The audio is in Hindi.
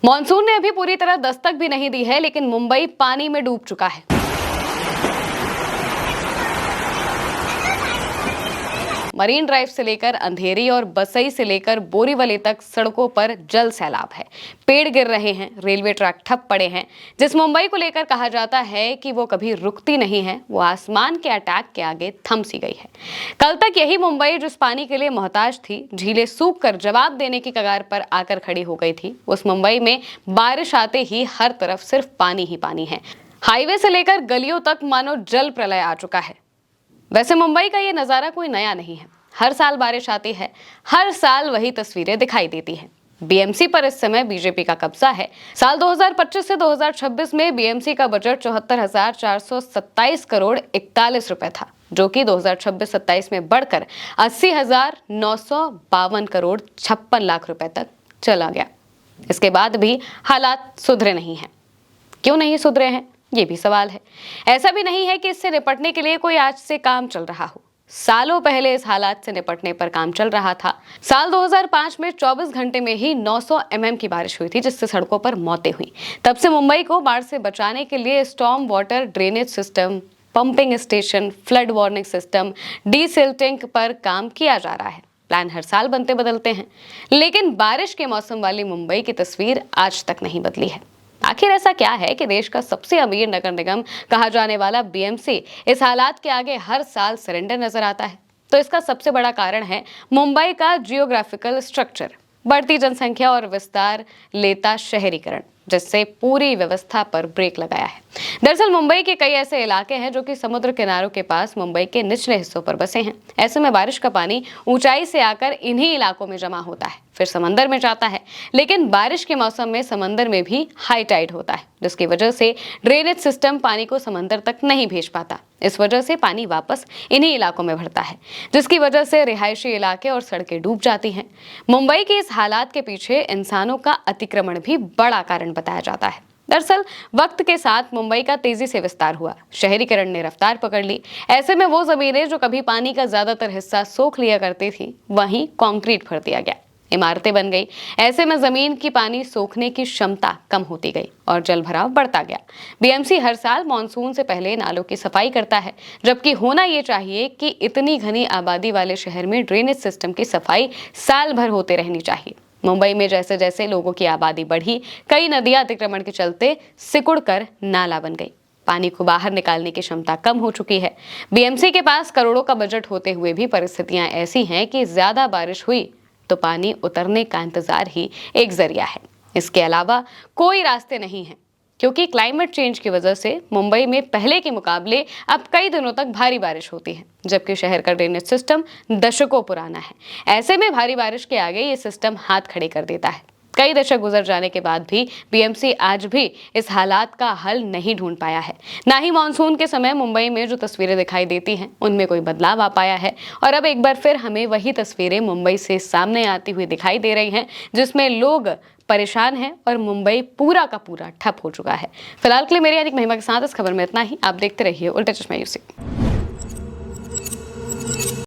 मॉनसून ने अभी पूरी तरह दस्तक भी नहीं दी है, लेकिन मुंबई पानी में डूब चुका है। मरीन ड्राइव से लेकर अंधेरी और बसई से लेकर बोरीवली तक सड़कों पर जल सैलाब है। पेड़ गिर रहे हैं, रेलवे ट्रैक ठप पड़े हैं। जिस मुंबई को लेकर कहा जाता है कि वो कभी रुकती नहीं है, वो आसमान के अटैक के आगे थम सी गई है। कल तक यही मुंबई जिस पानी के लिए मोहताज थी, झीलें सूख कर जवाब देने की कगार पर आकर खड़ी हो गई थी, उस मुंबई में बारिश आते ही हर तरफ सिर्फ पानी ही पानी है। हाईवे से लेकर गलियों तक मानो जल प्रलय आ चुका है। वैसे मुंबई का ये नजारा कोई नया नहीं है। हर साल बारिश आती है, हर साल वही तस्वीरें दिखाई देती हैं। बीएमसी पर इस समय बीजेपी का कब्जा है। साल 2025 से 2026 में बीएमसी का बजट 74,427 करोड़ 41 रुपए था, जो कि 2026-27 में बढ़कर 80,952 करोड़ 56 लाख रुपए तक चला गया। इसके बाद भी हालात सुधरे नहीं हैं। क्यों नहीं सुधरे हैं, ये भी सवाल है। ऐसा भी नहीं है कि इससे निपटने के लिए कोई आज से काम चल रहा हो। सालों पहले इस हालात से निपटने पर काम चल रहा था। साल 2005 में 24 घंटे में ही 900 mm की बारिश हुई थी, जिससे सड़कों पर मौतें हुई। तब से मुंबई को बाढ़ से बचाने के लिए storm water drainage system, pumping station, flood warning system, desilting पर काम किया जा रहा है। प्लान हर साल बनते बदलते हैं, लेकिन बारिश के मौसम वाली मुंबई की तस्वीर आज तक नहीं बदली है। आखिर ऐसा क्या है कि देश का सबसे अमीर नगर निगम कहा जाने वाला बीएमसी इस हालात के आगे हर साल सरेंडर नजर आता है? तो इसका सबसे बड़ा कारण है मुंबई का जियोग्राफिकल स्ट्रक्चर, बढ़ती जनसंख्या और विस्तार लेता शहरीकरण, जिससे पूरी व्यवस्था पर ब्रेक लगाया है। दरअसल मुंबई के कई ऐसे इलाके हैं जो कि समुद्र किनारों के पास मुंबई के निचले हिस्सों पर बसे हैं। ऐसे में बारिश का पानी ऊंचाई से आकर इन्हीं इलाकों में जमा होता है, फिर समंदर में जाता है। लेकिन बारिश के मौसम में समंदर में भी हाई टाइड होता है, जिसकी वजह से ड्रेनेज सिस्टम पानी को समंदर तक नहीं भेज पाता। इस वजह से पानी वापस इन्हीं इलाकों में भरता है, जिसकी वजह से रिहायशी इलाके और सड़कें डूब जाती हैं। मुंबई के इस हालात के पीछे इंसानों का अतिक्रमण भी बड़ा कारण बताया जाता है। दरअसल वक्त के साथ मुंबई का तेजी से विस्तार हुआ, शहरीकरण ने रफ्तार पकड़ ली। ऐसे में वो जमीनें जो कभी पानी का ज्यादातर हिस्सा सोख लिया करती थी, वहीं कंक्रीट भर दिया गया, इमारतें बन गई। ऐसे में जमीन की पानी सोखने की क्षमता कम होती गई और जल भराव बढ़ता गया। बीएमसी हर साल मॉनसून से पहले नालों की सफाई करता है, जबकि होना ये चाहिए कि इतनी घनी आबादी वाले शहर में ड्रेनेज सिस्टम की सफाई साल भर होते रहनी चाहिए। मुंबई में जैसे जैसे लोगों की आबादी बढ़ी, कई नदियां अतिक्रमण के चलते सिकुड़ कर नाला बन गई। पानी को बाहर निकालने की क्षमता कम हो चुकी है। बीएमसी के पास करोड़ों का बजट होते हुए भी परिस्थितियां ऐसी हैं कि ज्यादा बारिश हुई तो पानी उतरने का इंतजार ही एक जरिया है। इसके अलावा कोई रास्ते नहीं हैं, क्योंकि क्लाइमेट चेंज की वजह से मुंबई में पहले के मुकाबले अब कई दिनों तक भारी बारिश होती है, जबकि शहर का ड्रेनेज सिस्टम दशकों पुराना है। ऐसे में भारी बारिश के आगे ये सिस्टम हाथ खड़े कर देता है। कई दशक गुजर जाने के बाद भी बीएमसी आज भी इस हालात का हल नहीं ढूंढ पाया है। ना ही मानसून के समय मुंबई में जो तस्वीरें दिखाई देती हैं, उनमें कोई बदलाव आ पाया है। और अब एक बार फिर हमें वही तस्वीरें मुंबई से सामने आती हुई दिखाई दे रही हैं, जिसमें लोग परेशान हैं और मुंबई पूरा का पूरा ठप हो चुका है। फिलहाल के लिए मेरी यानी महिमा के साथ इस खबर में इतना ही। आप देखते रहिए उल्टा चश्मा यूसी।